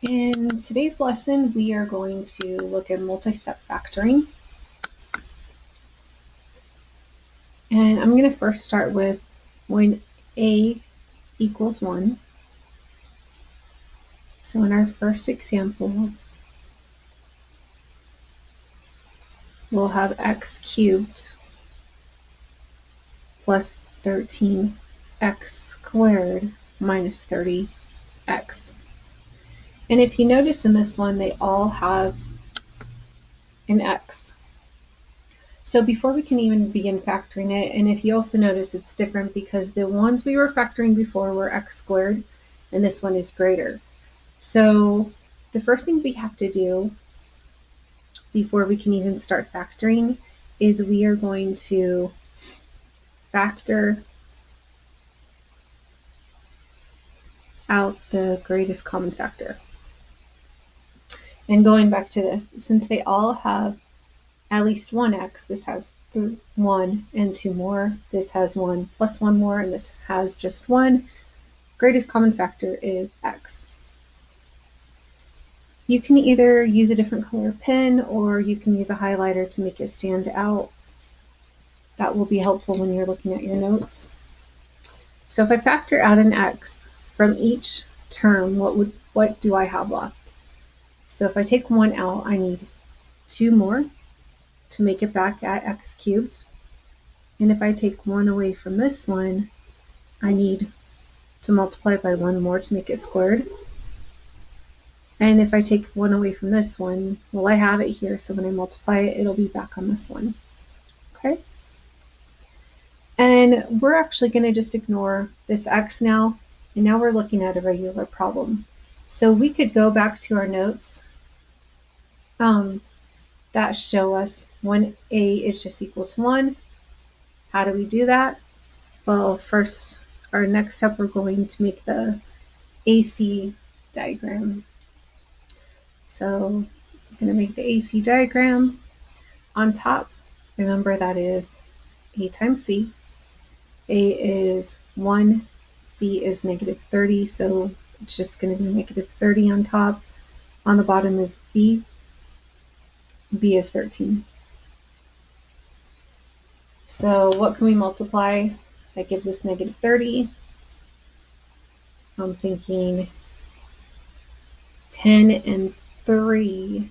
In today's lesson, we are going to look at multi-step factoring. And I'm going to first start with when a equals 1. So in our first example, we'll have x cubed plus 13x squared minus 30x. And if you notice in this one, they all have an x. So before we can even begin factoring it, and if you also notice it's different because the ones we were factoring before were x squared, and this one is greater. So the first thing we have to do before we can even start factoring is we are going to factor out the greatest common factor. And going back to this, since they all have at least one x, this has 1 and 2 more, this has 1 plus 1 more, and this has just 1. Greatest common factor is x. You can either use a different color pen or you can use a highlighter to make it stand out. That will be helpful when you're looking at your notes. So if I factor out an x from each term, what do I have left? So if I take 1 out, I need 2 more to make it back at x cubed. And if I take 1 away from this one, I need to multiply by 1 more to make it squared. And if I take 1 away from this one, well, I have it here, so when I multiply it, it'll be back on this one. Okay? And we're actually going to just ignore this x now, and now we're looking at a regular problem. So we could go back to our notes that show us when a is just equal to 1. How do we do that? Well, first, our next step, we're going to make the AC diagram. So I'm going to make the AC diagram. On top, remember that is A times C. A is 1, C is negative 30, so it's just going to be negative 30 on top. On the bottom is B. B is 13. So what can we multiply? That gives us negative 30. I'm thinking 10 and 3.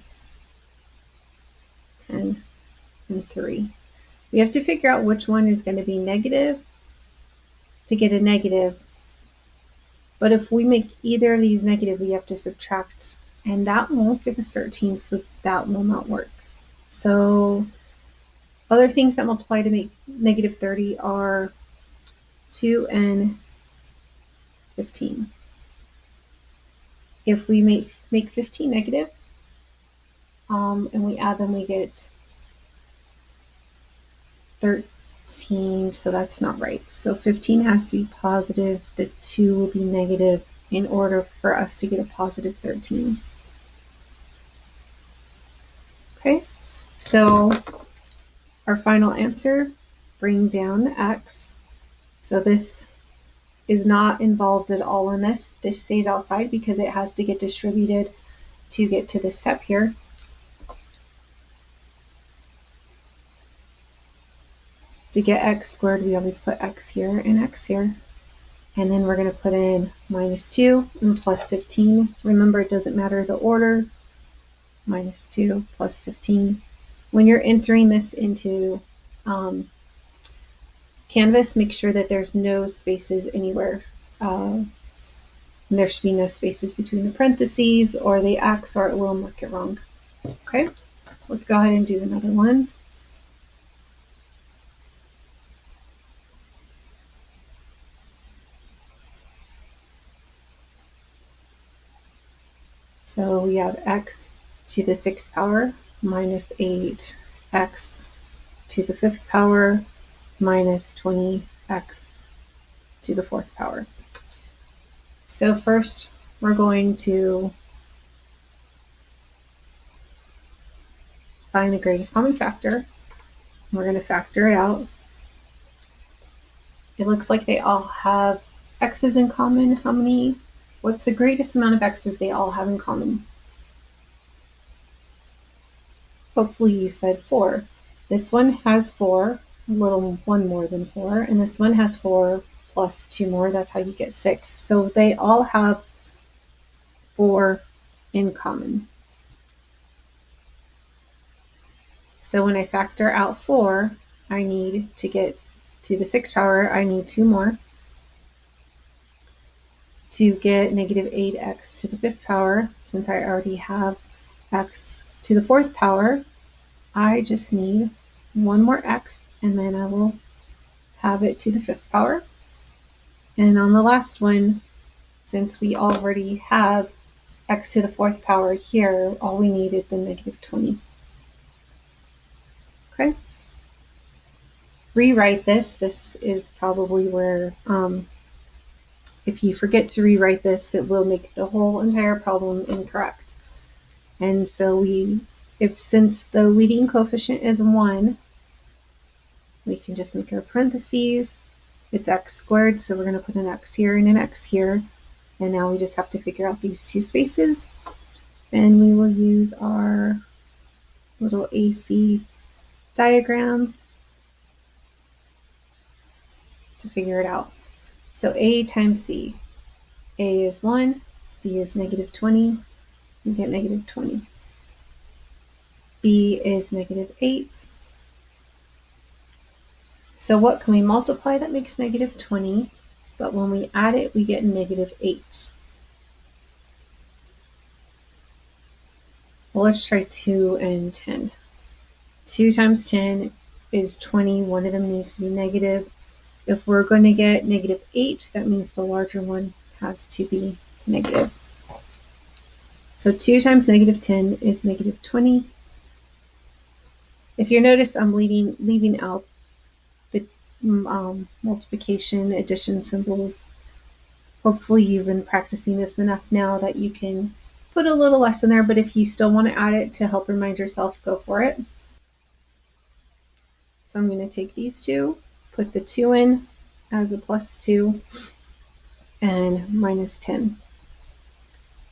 10 and 3. We have to figure out which one is going to be negative to get a negative. But if we make either of these negative, we have to subtract, and that won't give us 13, so that will not work. So other things that multiply to make negative 30 are 2 and 15. If we make 15 negative, and we add them, we get 13, so that's not right. So 15 has to be positive, the 2 will be negative in order for us to get a positive 13. Okay, so our final answer, bring down x. So this is not involved at all in this. This stays outside because it has to get distributed to get to this step here. To get x squared, we always put x here and x here. And then we're going to put in minus 2 and plus 15. Remember, it doesn't matter the order. Minus 2 plus 15. When you're entering this into Canvas, make sure that there's no spaces anywhere. There should be no spaces between the parentheses or the X, or it will mark it wrong. Okay, let's go ahead and do another one. So we have x to the 6th power minus 8x to the 5th power minus 20x to the 4th power. So first we're going to find the greatest common factor. We're going to factor it out. It looks like they all have x's in common. How many? What's the greatest amount of x's they all have in common? Hopefully you said 4. This one has 4, a little one more than 4, and this one has 4 plus 2 more. That's how you get 6. So they all have 4 in common. So when I factor out 4, I need to get to the 6th power, I need 2 more. To get negative 8x to the 5th power, since I already have x to the 4th power, I just need 1 more x, and then I will have it to the 5th power. And on the last one, since we already have x to the 4th power here, all we need is the negative 20. Okay? Rewrite this. This is probably where, if you forget to rewrite this, it will make the whole entire problem incorrect. And so since the leading coefficient is 1, we can just make our parentheses. It's x squared, so we're going to put an x here and an x here. And now we just have to figure out these two spaces. And we will use our little AC diagram to figure it out. So A times C. A is 1, C is negative 20. We get negative 20. B is negative 8. So what can we multiply that makes negative 20? But when we add it, we get negative 8. Well, let's try 2 and 10. 2 times 10 is 20. One of them needs to be negative. If we're going to get negative 8, that means the larger one has to be negative. So 2 times negative 10 is negative 20. If you notice, I'm leaving out the multiplication, addition symbols. Hopefully you've been practicing this enough now that you can put a little less in there, but if you still want to add it to help remind yourself, go for it. So I'm going to take these two, put the 2 in as a plus 2, and minus 10.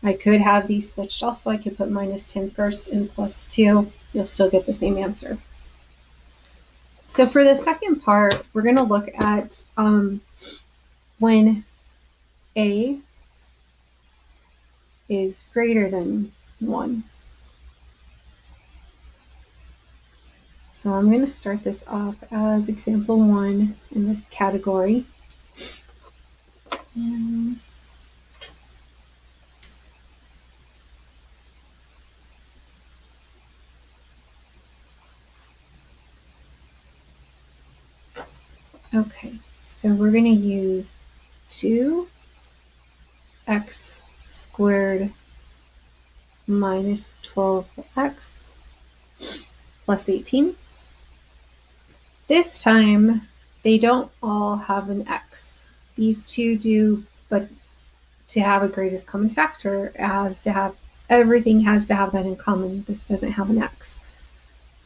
I could have these switched also. I could put minus 10 first and plus 2. You'll still get the same answer. So for the second part, we're going to look at when A is greater than 1. So I'm going to start this off as example 1 in this category. And okay, so we're going to use 2x squared minus 12x plus 18. This time, they don't all have an x. These two do, but to have a greatest common factor, everything has to have that in common. This doesn't have an x.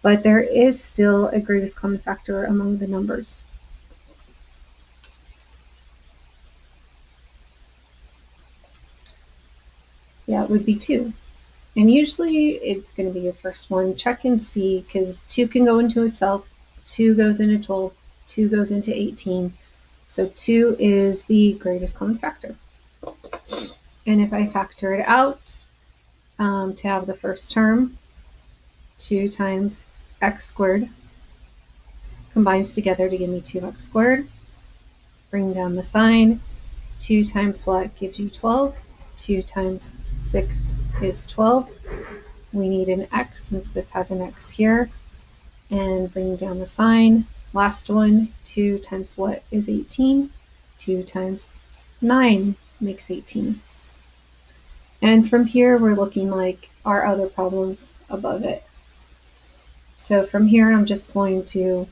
But there is still a greatest common factor among the numbers. Yeah, it would be 2. And usually it's going to be your first one. Check and see, because 2 can go into itself, 2 goes into 12, 2 goes into 18. So 2 is the greatest common factor. And if I factor it out to have the first term, 2 times x squared combines together to give me 2x squared. Bring down the sign. 2 times what gives you 12? 2 times 6 is 12. We need an x since this has an x here. And bring down the sign. Last one, 2 times what is 18? 2 times 9 makes 18. And from here, we're looking like our other problems above it. So from here, I'm just going to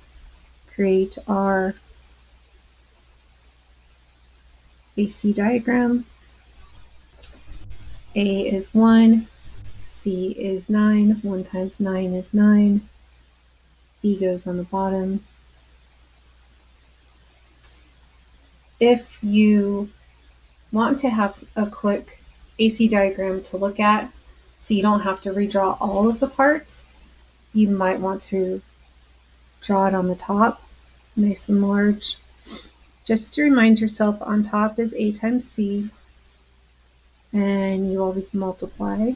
create our AC diagram. A is 1, C is 9, 1 times 9 is 9, B goes on the bottom. If you want to have a quick AC diagram to look at so you don't have to redraw all of the parts, you might want to draw it on the top, nice and large. Just to remind yourself, on top is A times C, and you always multiply.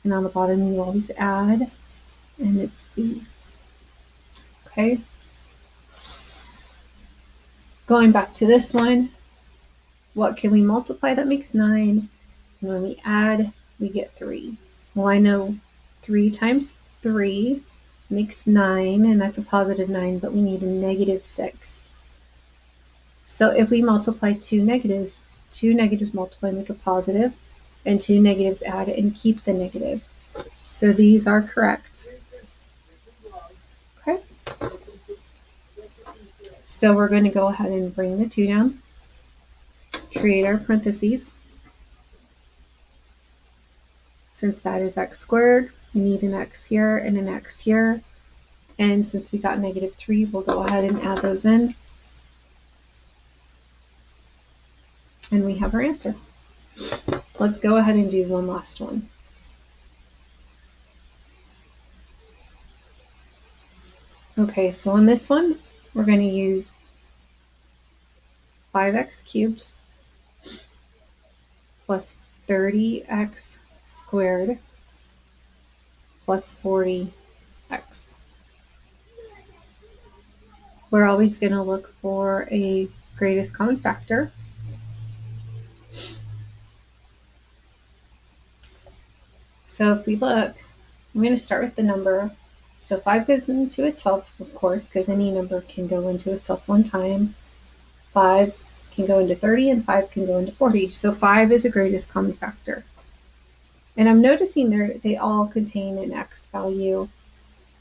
And on the bottom you always add, and it's B. Okay? Going back to this one, what can we multiply that makes 9? And when we add, we get 3. Well, I know 3 times 3 makes 9, and that's a positive 9, but we need a negative 6. So if we multiply two negatives multiply and make a positive, and two negatives add and keep the negative. So these are correct. Okay. So we're going to go ahead and bring the 2 down, create our parentheses. Since that is x squared, we need an x here and an x here. And since we got negative 3, we'll go ahead and add those in. And we have our answer. Let's go ahead and do one last one. Okay, so on this one, we're going to use 5x cubed plus 30x squared plus 40x. We're always going to look for a greatest common factor. So if we look, I'm going to start with the number. So 5 goes into itself, of course, because any number can go into itself one time. 5 can go into 30 and 5 can go into 40. So 5 is the greatest common factor. And I'm noticing they all contain an x value.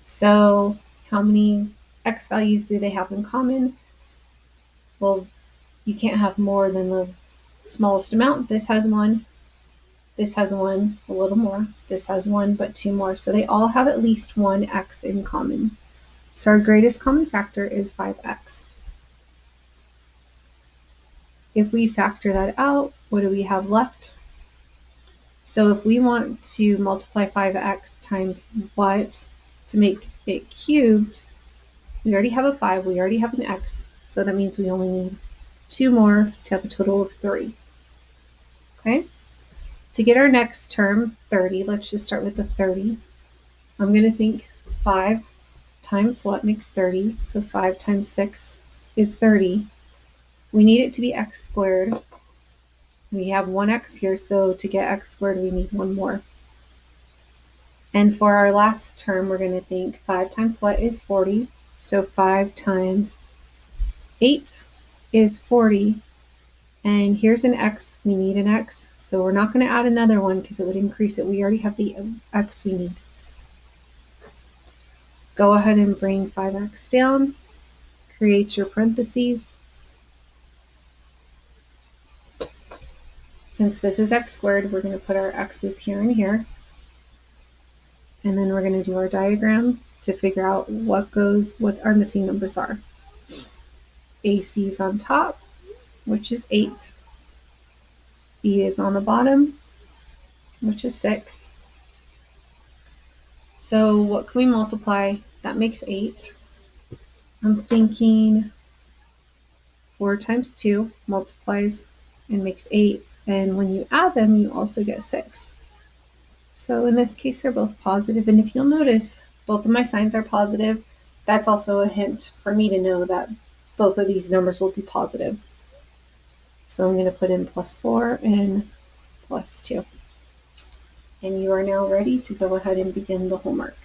So how many x values do they have in common? Well, you can't have more than the smallest amount. This has 1. This has 1, a little more. This has 1, but 2 more. So they all have at least one x in common. So our greatest common factor is 5x. If we factor that out, what do we have left? So if we want to multiply 5x times what to make it cubed, we already have a 5, we already have an x, so that means we only need 2 more to have a total of 3. Okay? To get our next term, 30, let's just start with the 30. I'm going to think 5 times what makes 30, so 5 times 6 is 30. We need it to be x squared. We have one x here, so to get x squared, we need one more. And for our last term, we're going to think 5 times what is 40, so 5 times 8 is 40. And here's an x, we need an x, so we're not going to add another one because it would increase it. We already have the x we need. Go ahead and bring 5x down, create your parentheses. Since this is x squared, we're going to put our x's here and here. And then we're going to do our diagram to figure out what our missing numbers are. AC is on top, which is 8. B is on the bottom, which is 6. So what can we multiply? That makes 8. I'm thinking 4 times 2 multiplies and makes 8. And when you add them, you also get 6. So in this case, they're both positive. And if you'll notice, both of my signs are positive. That's also a hint for me to know that both of these numbers will be positive. So I'm going to put in plus 4 and plus 2. And you are now ready to go ahead and begin the homework.